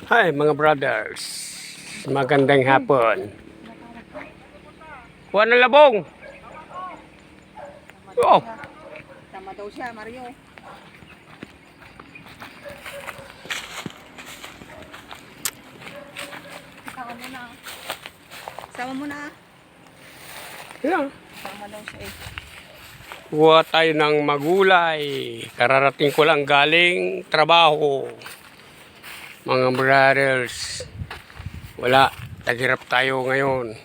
Hi mga brothers, magandang hapon. Kuha na labong. Oh, Tama daw siya, Mario. Sama mo na. Sama mo na. yeah. Sama daw siya eh. Kuha tayo ng magulay. Kararating ko lang galing trabaho. Mga brothers, wala, taghirap tayo ngayon.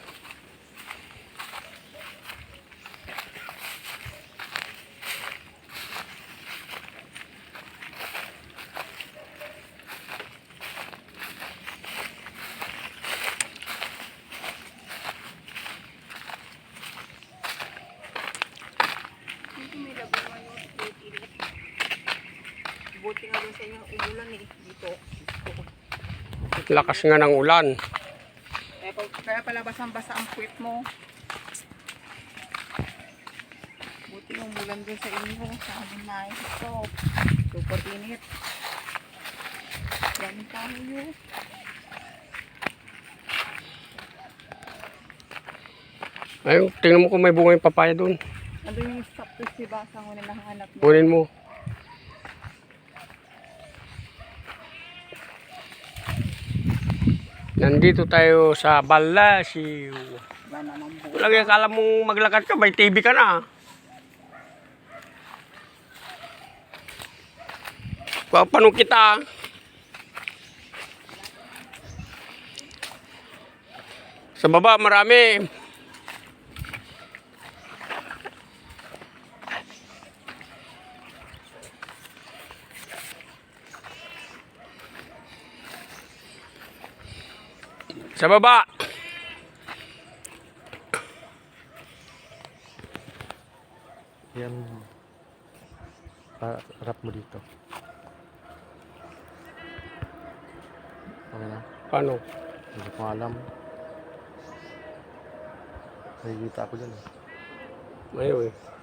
Buti nga doon sa inyo umulan eh. Dito. Lakas nga ng ulan. Kaya pala basang-basa ang puwit mo. Buti nga umulan doon sa inyo. Sa amin na ito. Super init. Yan tayo. Ayun, tingnan mo kung may bunga yung papaya doon. Ando yung stop to si Basang na nahanap mo. Kunin mo. Nandito tayo sa Balasiw. Wala namang buo. Lagi akala mong maglakad ka, may TV ka na. Paano kita? Sa baba marami. Sa baba. Yan. Harap mo dito. Okay na? Paano? Hindi ko alam. Nakikita ako dyan eh. Ayun eh.